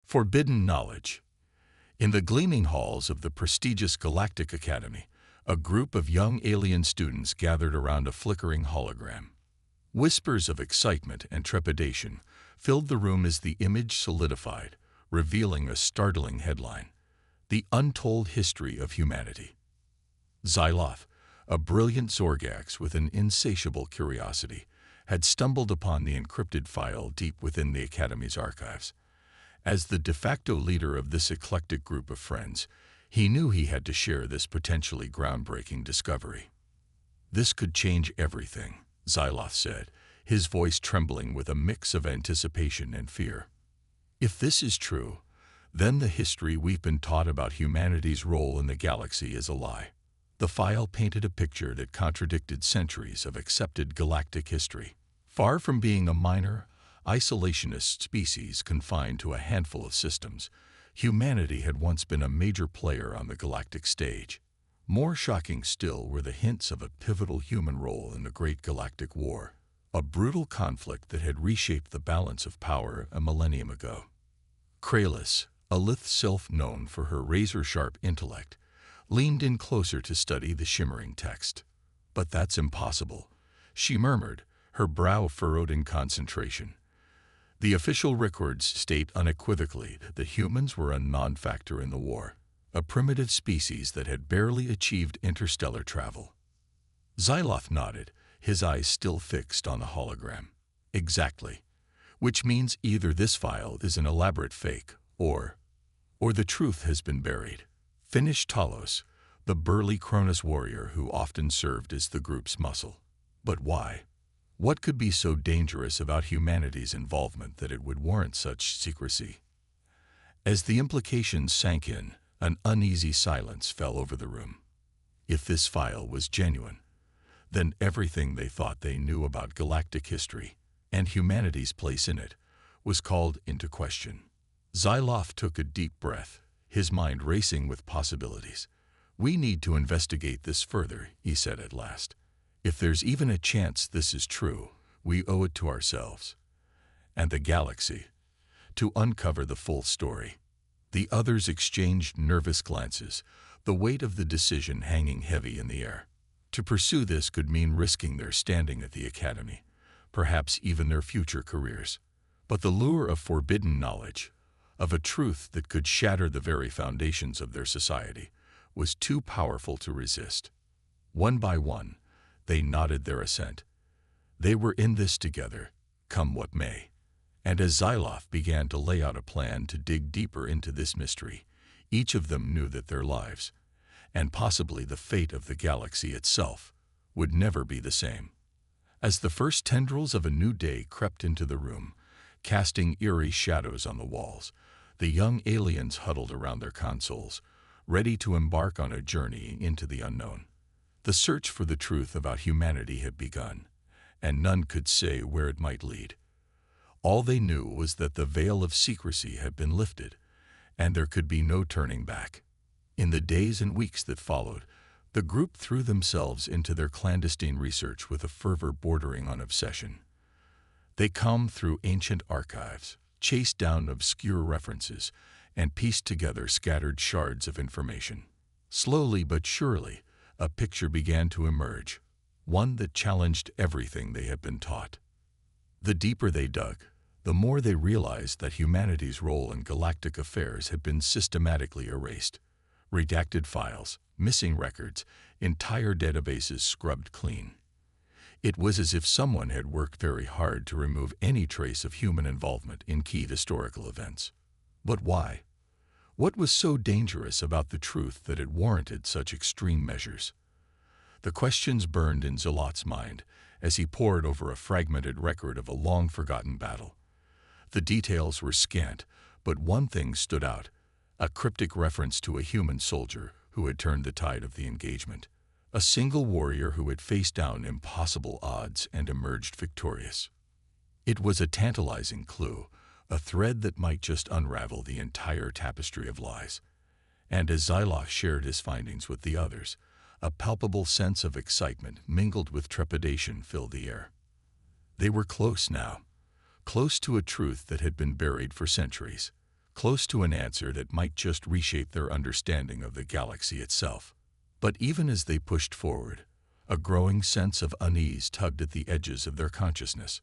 Forbidden knowledge. In the gleaming halls of the prestigious Galactic Academy, a group of young alien students gathered around a flickering hologram. Whispers of excitement and trepidation filled the room as the image solidified, revealing a startling headline: The Untold History of Humanity. Xyloth, a brilliant Zorgax with an insatiable curiosity, had stumbled upon the encrypted file deep within the Academy's archives. As the de facto leader of this eclectic group of friends, he knew he had to share this potentially groundbreaking discovery. "This could change everything," Xyloth said, his voice trembling with a mix of anticipation and fear. "If this is true, then the history we've been taught about humanity's role in the galaxy is a lie." The file painted a picture that contradicted centuries of accepted galactic history. Far from being a minor, isolationist species confined to a handful of systems, humanity had once been a major player on the galactic stage. More shocking still were the hints of a pivotal human role in the Great Galactic War, a brutal conflict that had reshaped the balance of power a millennium ago. Kralis, a lithe sylph known for her razor-sharp intellect, leaned in closer to study the shimmering text. "But that's impossible," she murmured, her brow furrowed in concentration. "The official records state unequivocally that humans were a non-factor in the war, a primitive species that had barely achieved interstellar travel." Xyloth nodded, his eyes still fixed on the hologram. "Exactly. Which means either this file is an elaborate fake, or the truth has been buried," finished Talos, the burly Cronus warrior who often served as the group's muscle. "But why? What could be so dangerous about humanity's involvement that it would warrant such secrecy?" As the implications sank in, an uneasy silence fell over the room. If this file was genuine, then everything they thought they knew about galactic history and humanity's place in it was called into question. Xyloth took a deep breath, his mind racing with possibilities. "We need to investigate this further," he said at last. "If there's even a chance this is true, we owe it to ourselves and the galaxy to uncover the full story." The others exchanged nervous glances, the weight of the decision hanging heavy in the air. To pursue this could mean risking their standing at the Academy, perhaps even their future careers. But the lure of forbidden knowledge, of a truth that could shatter the very foundations of their society, was too powerful to resist. One by one, they nodded their assent. They were in this together, come what may. And as Xyloth began to lay out a plan to dig deeper into this mystery, each of them knew that their lives, and possibly the fate of the galaxy itself, would never be the same. As the first tendrils of a new day crept into the room, casting eerie shadows on the walls, the young aliens huddled around their consoles, ready to embark on a journey into the unknown. The search for the truth about humanity had begun, and none could say where it might lead. All they knew was that the veil of secrecy had been lifted, and there could be no turning back. In the days and weeks that followed, the group threw themselves into their clandestine research with a fervor bordering on obsession. They combed through ancient archives, chased down obscure references, and pieced together scattered shards of information. Slowly but surely, a picture began to emerge, one that challenged everything they had been taught. The deeper they dug, the more they realized that humanity's role in galactic affairs had been systematically erased. Redacted files, missing records, entire databases scrubbed clean. It was as if someone had worked very hard to remove any trace of human involvement in key historical events. But why? What was so dangerous about the truth that it warranted such extreme measures? The questions burned in Xyloth's mind as he pored over a fragmented record of a long-forgotten battle. The details were scant, but one thing stood out: a cryptic reference to a human soldier who had turned the tide of the engagement, a single warrior who had faced down impossible odds and emerged victorious. It was a tantalizing clue, a thread that might just unravel the entire tapestry of lies. And as Xyloth shared his findings with the others, a palpable sense of excitement mingled with trepidation filled the air. They were close now, close to a truth that had been buried for centuries. close to an answer that might just reshape their understanding of the galaxy itself. But even as they pushed forward, a growing sense of unease tugged at the edges of their consciousness.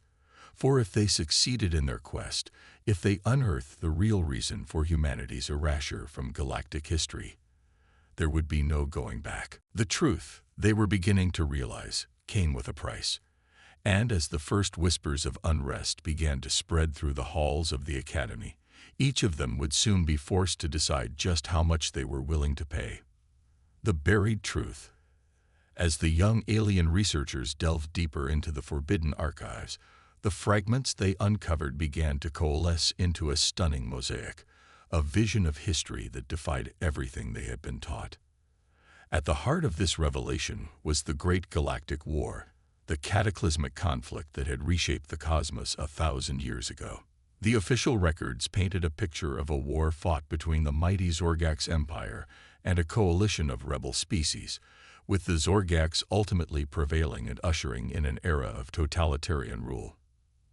For if they succeeded in their quest, if they unearthed the real reason for humanity's erasure from galactic history, there would be no going back. The truth, they were beginning to realize, came with a price. And as the first whispers of unrest began to spread through the halls of the Academy, each of them would soon be forced to decide just how much they were willing to pay. The buried truth. As the young alien researchers delved deeper into the forbidden archives, the fragments they uncovered began to coalesce into a stunning mosaic, a vision of history that defied everything they had been taught. At the heart of this revelation was the Great Galactic War, the cataclysmic conflict that had reshaped the cosmos 1,000 years ago. The official records painted a picture of a war fought between the mighty Zorgax Empire and a coalition of rebel species, with the Zorgax ultimately prevailing and ushering in an era of totalitarian rule.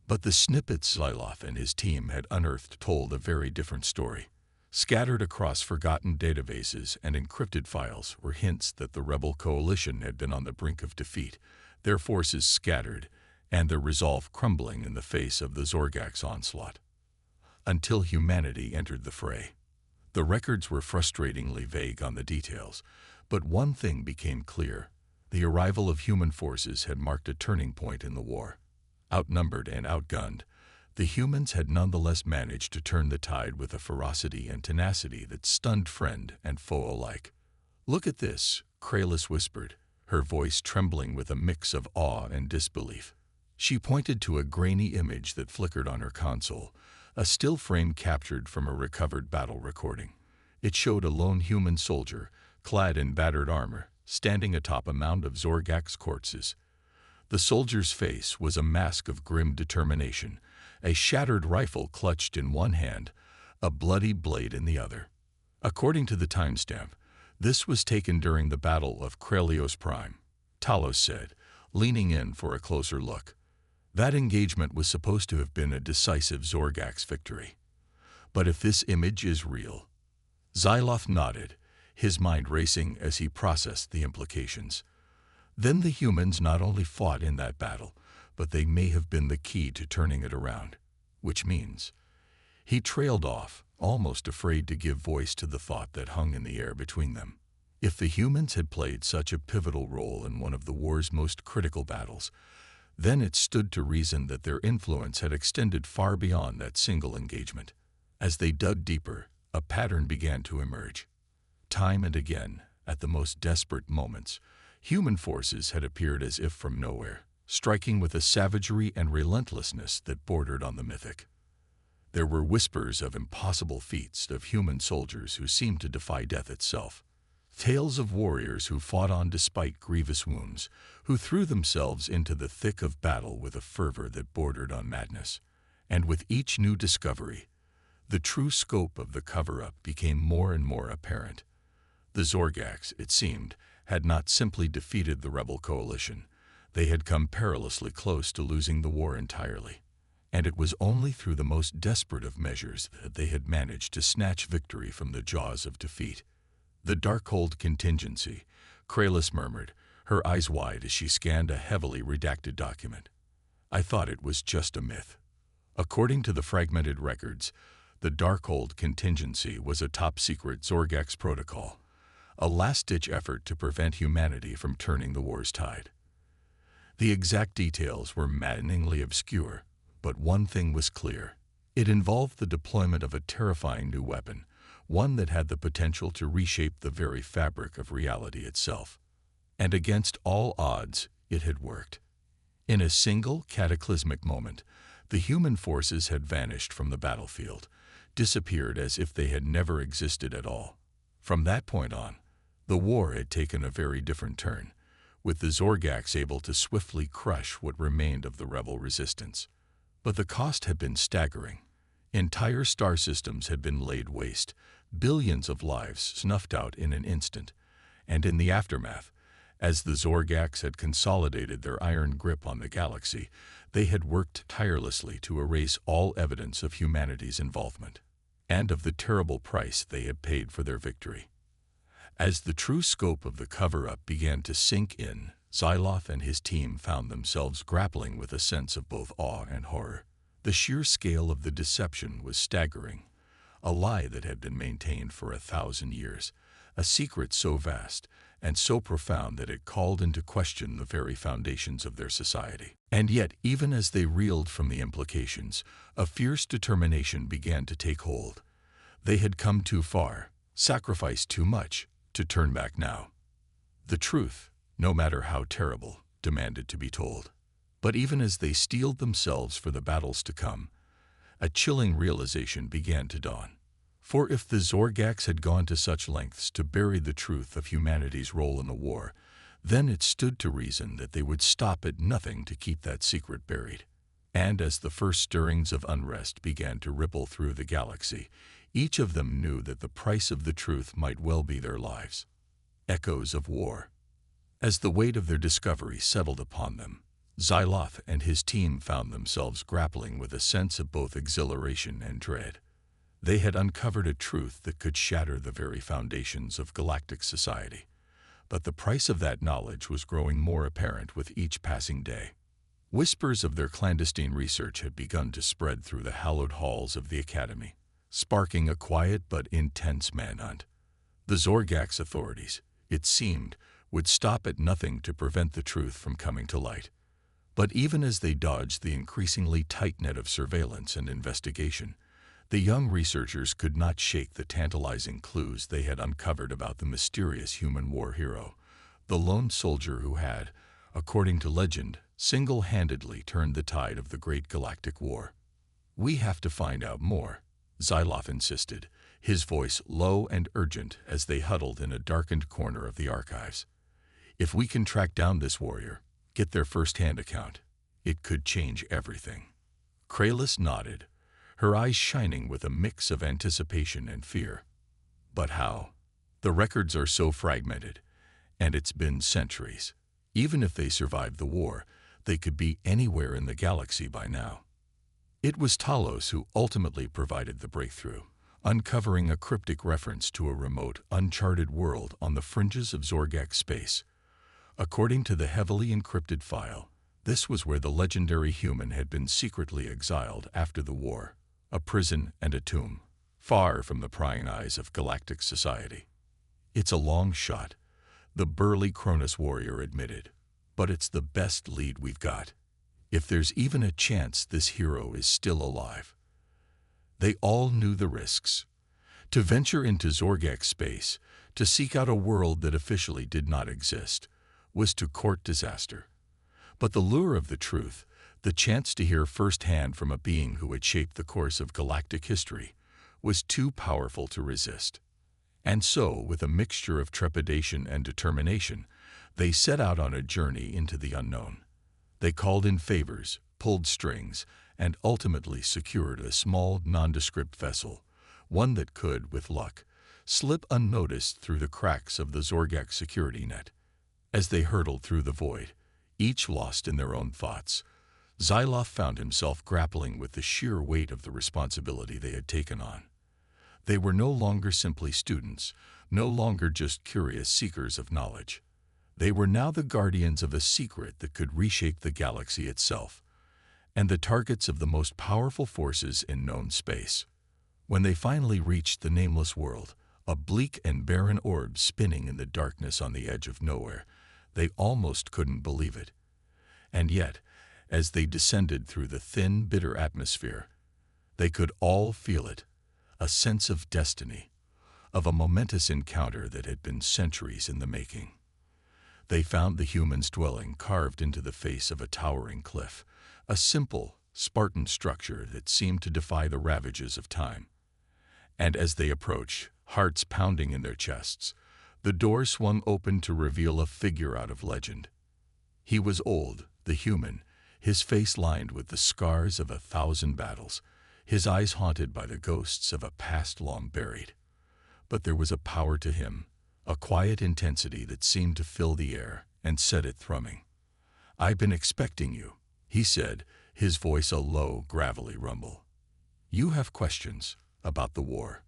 But the snippets Zyloth and his team had unearthed told a very different story. Scattered across forgotten databases and encrypted files were hints that the rebel coalition had been on the brink of defeat, their forces scattered, and their resolve crumbling in the face of the Zorgax onslaught. Until humanity entered the fray. The records were frustratingly vague on the details, but one thing became clear. The arrival of human forces had marked a turning point in the war. Outnumbered and outgunned, the humans had nonetheless managed to turn the tide with a ferocity and tenacity that stunned friend and foe alike. "Look at this," Kralis whispered, her voice trembling with a mix of awe and disbelief. She pointed to a grainy image that flickered on her console, a still frame captured from a recovered battle recording. It showed a lone human soldier, clad in battered armor, standing atop a mound of Zorgax corpses. The soldier's face was a mask of grim determination, a shattered rifle clutched in one hand, a bloody blade in the other. According to the timestamp, this was taken during the Battle of Krelios Prime, Talos said, leaning in for a closer look. That engagement was supposed to have been a decisive Zorgax victory. But if this image is real... Zyloth nodded, his mind racing as he processed the implications. Then the humans not only fought in that battle, but they may have been the key to turning it around. Which means... He trailed off, almost afraid to give voice to the thought that hung in the air between them. If the humans had played such a pivotal role in one of the war's most critical battles, then it stood to reason that their influence had extended far beyond that single engagement. As they dug deeper, a pattern began to emerge. Time and again, at the most desperate moments, human forces had appeared as if from nowhere, striking with a savagery and relentlessness that bordered on the mythic. There were whispers of impossible feats of human soldiers who seemed to defy death itself. Tales of warriors who fought on despite grievous wounds, who threw themselves into the thick of battle with a fervor that bordered on madness. And with each new discovery, the true scope of the cover-up became more and more apparent. The Zorgax, it seemed, had not simply defeated the rebel coalition. They had come perilously close to losing the war entirely. And it was only through the most desperate of measures that they had managed to snatch victory from the jaws of defeat. "The Darkhold contingency," Kralis murmured, her eyes wide as she scanned a heavily redacted document. "I thought it was just a myth." According to the fragmented records, the Darkhold contingency was a top-secret Zorgax protocol, a last-ditch effort to prevent humanity from turning the war's tide. The exact details were maddeningly obscure, but one thing was clear. It involved the deployment of a terrifying new weapon, one that had the potential to reshape the very fabric of reality itself. And against all odds, it had worked. In a single cataclysmic moment, the human forces had vanished from the battlefield, disappeared as if they had never existed at all. From that point on, the war had taken a very different turn, with the Zorgax able to swiftly crush what remained of the rebel resistance. But the cost had been staggering. Entire star systems had been laid waste, billions of lives snuffed out in an instant, and in the aftermath, as the Zorgax had consolidated their iron grip on the galaxy, they had worked tirelessly to erase all evidence of humanity's involvement. and of the terrible price they had paid for their victory. As the true scope of the cover-up began to sink in, Xyloth and his team found themselves grappling with a sense of both awe and horror. The sheer scale of the deception was staggering. A lie that had been maintained for 1,000 years, a secret so vast and so profound that it called into question the very foundations of their society. And yet, even as they reeled from the implications, a fierce determination began to take hold. They had come too far, sacrificed too much, to turn back now. The truth, no matter how terrible, demanded to be told. But even as they steeled themselves for the battles to come, a chilling realization began to dawn. For if the Zorgax had gone to such lengths to bury the truth of humanity's role in the war, then it stood to reason that they would stop at nothing to keep that secret buried. And as the first stirrings of unrest began to ripple through the galaxy, each of them knew that the price of the truth might well be their lives. Echoes of war. As the weight of their discovery settled upon them, Xyloth and his team found themselves grappling with a sense of both exhilaration and dread. They had uncovered a truth that could shatter the very foundations of galactic society, but the price of that knowledge was growing more apparent with each passing day. Whispers of their clandestine research had begun to spread through the hallowed halls of the Academy, sparking a quiet but intense manhunt. The Zorgax authorities, it seemed, would stop at nothing to prevent the truth from coming to light. But even as they dodged the increasingly tight net of surveillance and investigation, the young researchers could not shake the tantalizing clues they had uncovered about the mysterious human war hero, the lone soldier who had, according to legend, single-handedly turned the tide of the Great Galactic War. "We have to find out more," Xyloth insisted, his voice low and urgent as they huddled in a darkened corner of the archives. "If we can track down this warrior, get their first-hand account, it could change everything." Kralis nodded, her eyes shining with a mix of anticipation and fear. But how? The records are so fragmented, and it's been centuries. Even if they survived the war, they could be anywhere in the galaxy by now. It was Talos who ultimately provided the breakthrough, uncovering a cryptic reference to a remote, uncharted world on the fringes of Zorgax space. According to the heavily encrypted file, this was where the legendary human had been secretly exiled after the war, a prison and a tomb, far from the prying eyes of galactic society. "It's a long shot," the burly Cronus warrior admitted, "but it's the best lead we've got. If there's even a chance this hero is still alive." They all knew the risks. To venture into Zorgax space, to seek out a world that officially did not exist, was to court disaster. But the lure of the truth, the chance to hear firsthand from a being who had shaped the course of galactic history, was too powerful to resist. And so, with a mixture of trepidation and determination, they set out on a journey into the unknown. They called in favors, pulled strings, and ultimately secured a small, nondescript vessel, one that could, with luck, slip unnoticed through the cracks of the Zorgax security net. As they hurtled through the void, each lost in their own thoughts, Xyloth found himself grappling with the sheer weight of the responsibility they had taken on. They were no longer simply students, no longer just curious seekers of knowledge. They were now the guardians of a secret that could reshape the galaxy itself, and the targets of the most powerful forces in known space. When they finally reached the nameless world, a bleak and barren orb spinning in the darkness on the edge of nowhere, they almost couldn't believe it. And yet, as they descended through the thin, bitter atmosphere, they could all feel it, a sense of destiny, of a momentous encounter that had been centuries in the making. They found the humans' dwelling carved into the face of a towering cliff, a simple, Spartan structure that seemed to defy the ravages of time. And as they approached, hearts pounding in their chests, the door swung open to reveal a figure out of legend. He was old, the human, his face lined with the scars of 1,000 battles, his eyes haunted by the ghosts of a past long buried. But there was a power to him, a quiet intensity that seemed to fill the air and set it thrumming. "I've been expecting you," he said, his voice a low, gravelly rumble. "You have questions. about the war,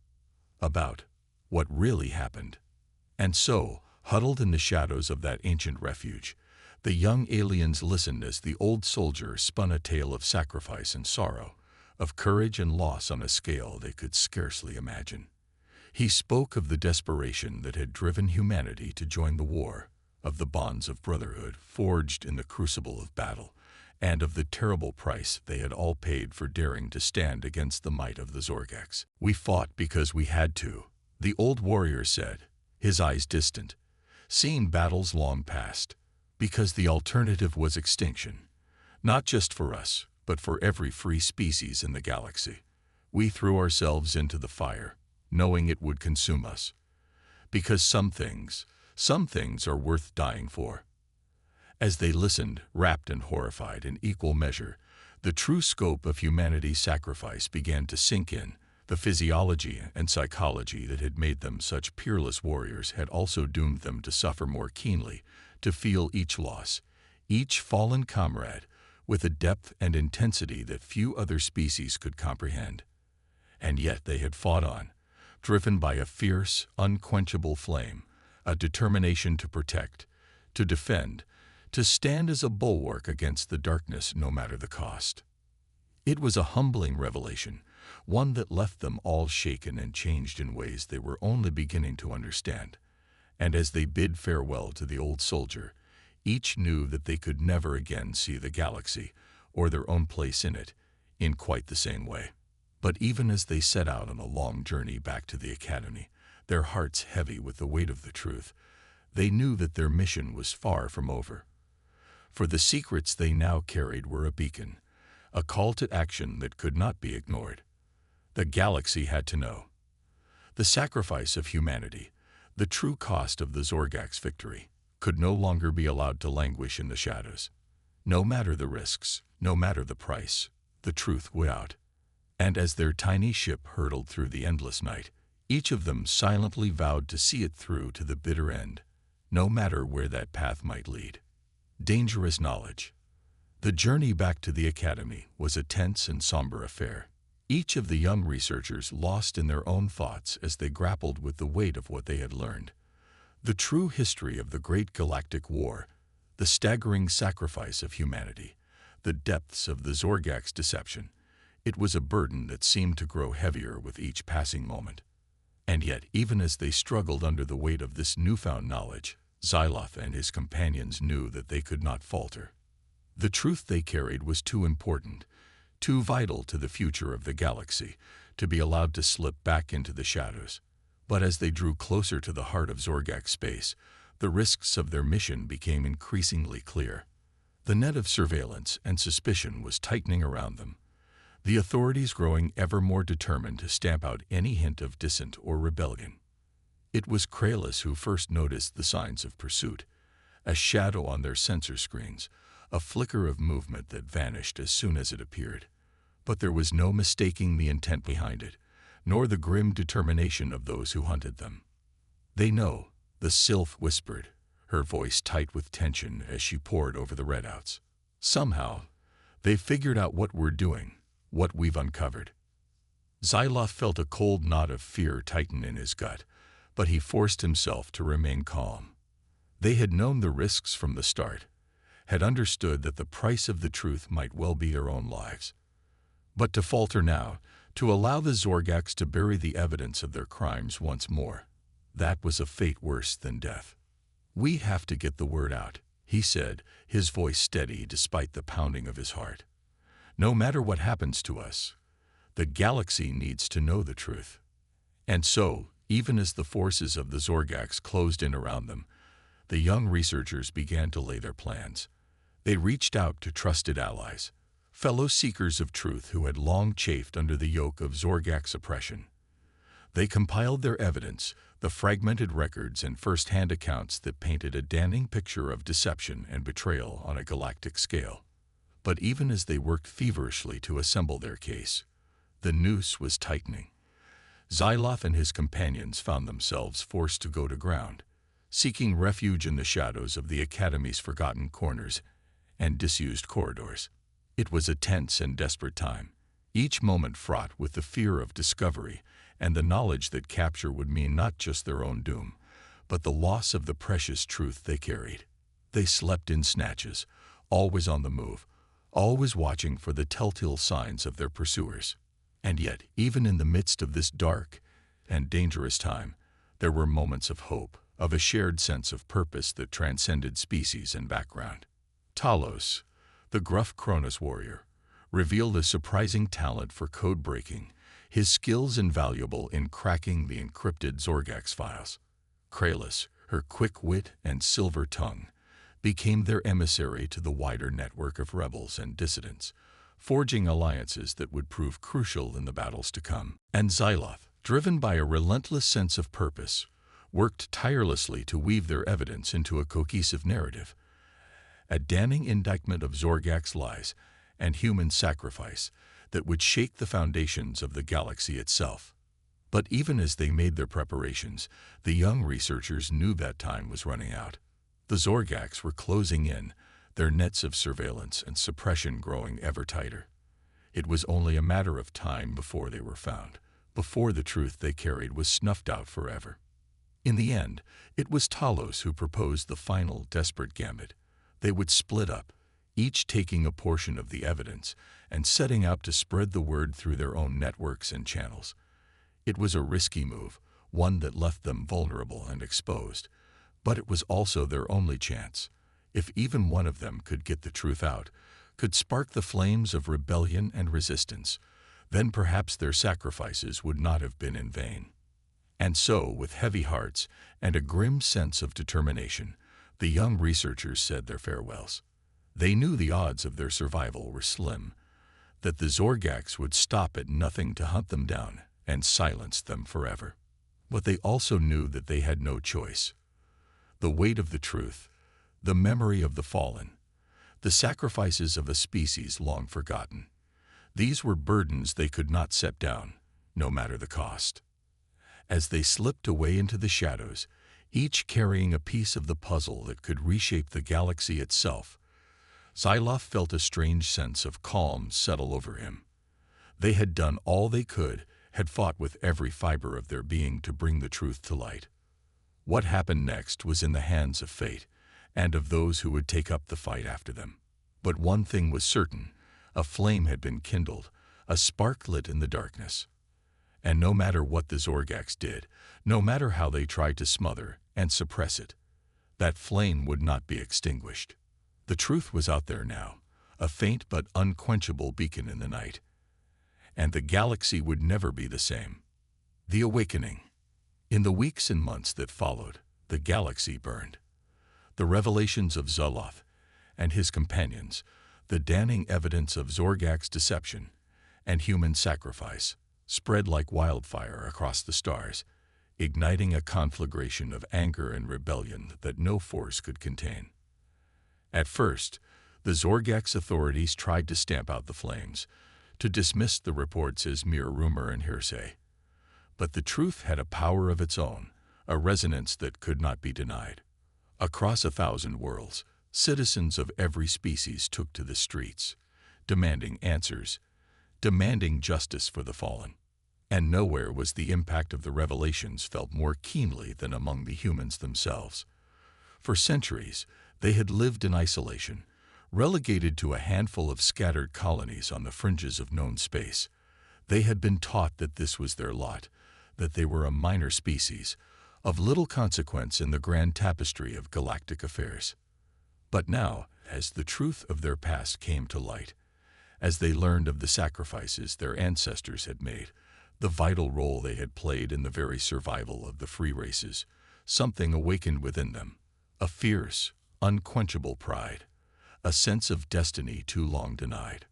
about what really happened. And so, huddled in the shadows of that ancient refuge, the young aliens listened as the old soldier spun a tale of sacrifice and sorrow, of courage and loss on a scale they could scarcely imagine. He spoke of the desperation that had driven humanity to join the war, of the bonds of brotherhood forged in the crucible of battle, and of the terrible price they had all paid for daring to stand against the might of the Zorgax. "We fought because we had to," the old warrior said, his eyes distant, seeing battles long past, "because the alternative was extinction, not just for us, but for every free species in the galaxy. We threw ourselves into the fire, knowing it would consume us, because some things are worth dying for." As they listened, rapt and horrified in equal measure, the true scope of humanity's sacrifice began to sink in. The physiology and psychology that had made them such peerless warriors had also doomed them to suffer more keenly, to feel each loss, each fallen comrade, with a depth and intensity that few other species could comprehend. And yet they had fought on, driven by a fierce, unquenchable flame, a determination to protect, to defend, to stand as a bulwark against the darkness no matter the cost. It was a humbling revelation, one that left them all shaken and changed in ways they were only beginning to understand. And as they bid farewell to the old soldier, each knew that they could never again see the galaxy, or their own place in it, in quite the same way. But even as they set out on a long journey back to the Academy, their hearts heavy with the weight of the truth, they knew that their mission was far from over. For the secrets they now carried were a beacon, a call to action that could not be ignored. The galaxy had to know. The sacrifice of humanity, the true cost of the Zorgax victory, could no longer be allowed to languish in the shadows. No matter the risks, no matter the price, the truth would out. And as their tiny ship hurtled through the endless night, each of them silently vowed to see it through to the bitter end, no matter where that path might lead. Dangerous knowledge. The journey back to the Academy was a tense and somber affair. Each of the young researchers lost in their own thoughts as they grappled with the weight of what they had learned. The true history of the Great Galactic War, the staggering sacrifice of humanity, the depths of the Zorgax deception. It was a burden that seemed to grow heavier with each passing moment. And yet, even as they struggled under the weight of this newfound knowledge, Xyloth and his companions knew that they could not falter. The truth they carried was too important, too vital to the future of the galaxy, to be allowed to slip back into the shadows. But as they drew closer to the heart of Zorgax space, the risks of their mission became increasingly clear. The net of surveillance and suspicion was tightening around them, the authorities growing ever more determined to stamp out any hint of dissent or rebellion. It was Kralis who first noticed the signs of pursuit, a shadow on their sensor screens, a flicker of movement that vanished as soon as it appeared. But there was no mistaking the intent behind it, nor the grim determination of those who hunted them. "They know," the sylph whispered, her voice tight with tension as she pored over the readouts. "Somehow, they've figured out what we're doing, what we've uncovered." Xyloth felt a cold knot of fear tighten in his gut, but he forced himself to remain calm. They had known the risks from the start, had understood that the price of the truth might well be their own lives. But to falter now, to allow the Zorgax to bury the evidence of their crimes once more, that was a fate worse than death. "We have to get the word out," he said, his voice steady despite the pounding of his heart. "No matter what happens to us, the galaxy needs to know the truth." And so, even as the forces of the Zorgax closed in around them, the young researchers began to lay their plans. They reached out to trusted allies, fellow seekers of truth who had long chafed under the yoke of Zorgax oppression. They compiled their evidence, the fragmented records and first-hand accounts that painted a damning picture of deception and betrayal on a galactic scale. But even as they worked feverishly to assemble their case, the noose was tightening. Xyloth and his companions found themselves forced to go to ground, seeking refuge in the shadows of the Academy's forgotten corners and disused corridors. It was a tense and desperate time. each moment fraught with the fear of discovery and the knowledge that capture would mean not just their own doom, but the loss of the precious truth they carried. They slept in snatches, always on the move, always watching for the telltale signs of their pursuers. And yet, even in the midst of this dark and dangerous time, there were moments of hope, of a shared sense of purpose that transcended species and background. Talos, the gruff Cronus warrior, revealed a surprising talent for code breaking, his skills invaluable in cracking the encrypted Zorgax files. Kralis, her quick wit and silver tongue, became their emissary to the wider network of rebels and dissidents, forging alliances that would prove crucial in the battles to come. And Xyloth, driven by a relentless sense of purpose, worked tirelessly to weave their evidence into a cohesive narrative, a damning indictment of Zorgax lies and human sacrifice that would shake the foundations of the galaxy itself. But even as they made their preparations, the young researchers knew that time was running out. The Zorgax were closing in, their nets of surveillance and suppression growing ever tighter. It was only a matter of time before they were found, before the truth they carried was snuffed out forever. In the end, it was Talos who proposed the final, desperate gambit. They would split up, each taking a portion of the evidence and setting out to spread the word through their own networks and channels. It was a risky move, one that left them vulnerable and exposed, but it was also their only chance. If even one of them could get the truth out, could spark the flames of rebellion and resistance, then perhaps their sacrifices would not have been in vain. And so, with heavy hearts and a grim sense of determination, the young researchers said their farewells. They knew the odds of their survival were slim, that the Zorgax would stop at nothing to hunt them down and silence them forever. But they also knew that they had no choice. The weight of the truth, the memory of the fallen, the sacrifices of a species long forgotten, these were burdens they could not set down, no matter the cost. As they slipped away into the shadows, each carrying a piece of the puzzle that could reshape the galaxy itself, Xyloth felt a strange sense of calm settle over him. They had done all they could, had fought with every fiber of their being to bring the truth to light. What happened next was in the hands of fate, and of those who would take up the fight after them. But one thing was certain: a flame had been kindled, a spark lit in the darkness. And no matter what the Zorgax did, no matter how they tried to smother and suppress it, that flame would not be extinguished. The truth was out there now, a faint but unquenchable beacon in the night. And the galaxy would never be the same. The awakening. In the weeks and months that followed, the galaxy burned. The revelations of Xyloth and his companions, the damning evidence of Zorgax deception and human sacrifice, spread like wildfire across the stars, igniting a conflagration of anger and rebellion that no force could contain. At first, the Zorgax authorities tried to stamp out the flames, to dismiss the reports as mere rumor and hearsay. But the truth had a power of its own, a resonance that could not be denied. Across 1,000 worlds, citizens of every species took to the streets, demanding answers, demanding justice for the fallen. And nowhere was the impact of the revelations felt more keenly than among the humans themselves. For centuries, they had lived in isolation, relegated to a handful of scattered colonies on the fringes of known space. They had been taught that this was their lot, that they were a minor species, of little consequence in the grand tapestry of galactic affairs. But now, as the truth of their past came to light, as they learned of the sacrifices their ancestors had made, the vital role they had played in the very survival of the free races, something awakened within them, a fierce, unquenchable pride, a sense of destiny too long denied.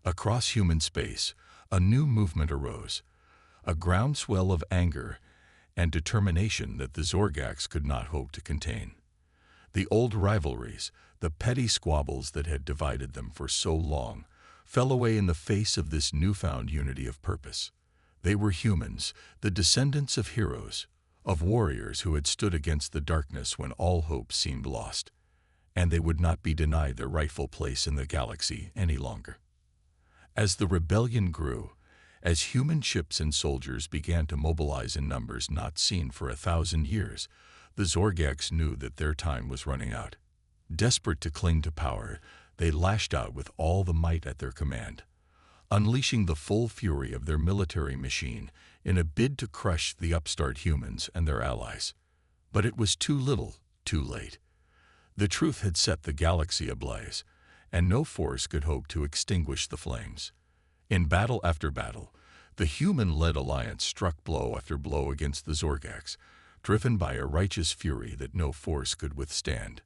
Across human space, a new movement arose, a groundswell of anger and determination that the Zorgax could not hope to contain. The old rivalries, the petty squabbles that had divided them for so long, fell away in the face of this newfound unity of purpose. They were humans, the descendants of heroes, of warriors who had stood against the darkness when all hope seemed lost, and they would not be denied their rightful place in the galaxy any longer. As the rebellion grew, as human ships and soldiers began to mobilize in numbers not seen for 1,000 years, the Zorgaks knew that their time was running out. Desperate to cling to power, they lashed out with all the might at their command, unleashing the full fury of their military machine in a bid to crush the upstart humans and their allies. But it was too little, too late. The truth had set the galaxy ablaze, and no force could hope to extinguish the flames. In battle after battle, the human-led alliance struck blow after blow against the Zorgaks, driven by a righteous fury that no force could withstand.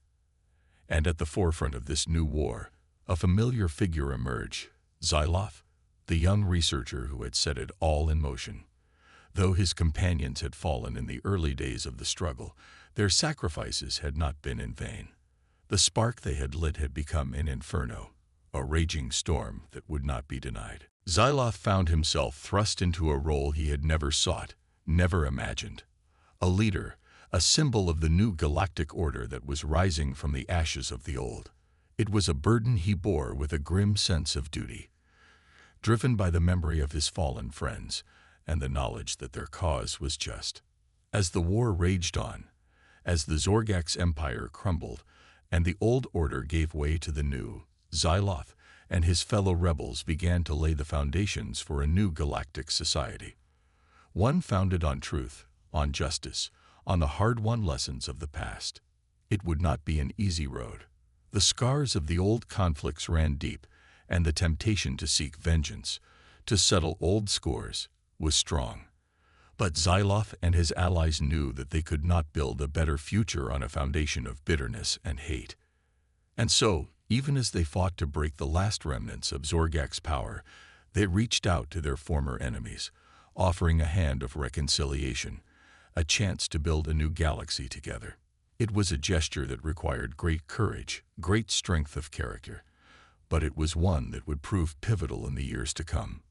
And at the forefront of this new war, a familiar figure emerged, Xyloth, the young researcher who had set it all in motion. Though his companions had fallen in the early days of the struggle, their sacrifices had not been in vain. The spark they had lit had become an inferno, a raging storm that would not be denied. Xyloth found himself thrust into a role he had never sought, never imagined. A leader, a symbol of the new galactic order that was rising from the ashes of the old. It was a burden he bore with a grim sense of duty, driven by the memory of his fallen friends and the knowledge that their cause was just. As the war raged on, as the Zorgaks' empire crumbled and the old order gave way to the new, Xyloth and his fellow rebels began to lay the foundations for a new galactic society. One founded on truth, on justice, on the hard-won lessons of the past. It would not be an easy road. The scars of the old conflicts ran deep, and the temptation to seek vengeance, to settle old scores, was strong. But Xyloth and his allies knew that they could not build a better future on a foundation of bitterness and hate. And so, even as they fought to break the last remnants of Zorgak's power, they reached out to their former enemies, offering a hand of reconciliation, a chance to build a new galaxy together. It was a gesture that required great courage, great strength of character, but it was one that would prove pivotal in the years to come.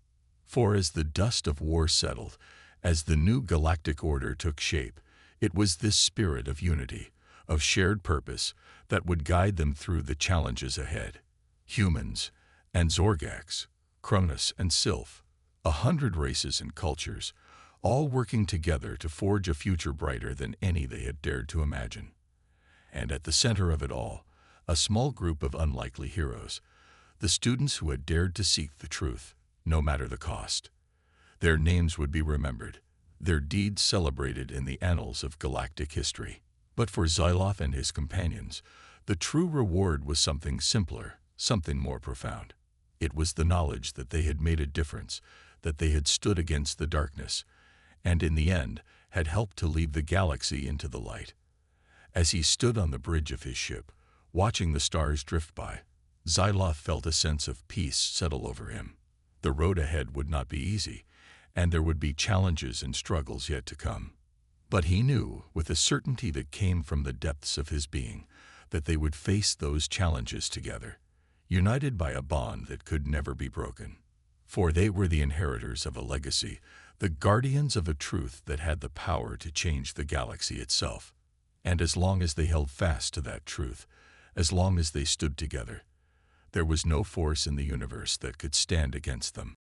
For as the dust of war settled, as the new galactic order took shape, it was this spirit of unity, of shared purpose, that would guide them through the challenges ahead. Humans and Zorgaks, Cronus and Sylph, 100 races and cultures, all working together to forge a future brighter than any they had dared to imagine. And at the center of it all, a small group of unlikely heroes, the students who had dared to seek the truth, no matter the cost. Their names would be remembered, their deeds celebrated in the annals of galactic history. But for Xyloth and his companions, the true reward was something simpler, something more profound. It was the knowledge that they had made a difference, that they had stood against the darkness, and in the end had helped to lead the galaxy into the light. As he stood on the bridge of his ship, watching the stars drift by, Xyloth felt a sense of peace settle over him. The road ahead would not be easy, and there would be challenges and struggles yet to come. But he knew, with a certainty that came from the depths of his being, that they would face those challenges together, united by a bond that could never be broken. For they were the inheritors of a legacy, the guardians of a truth that had the power to change the galaxy itself. And as long as they held fast to that truth, as long as they stood together, there was no force in the universe that could stand against them.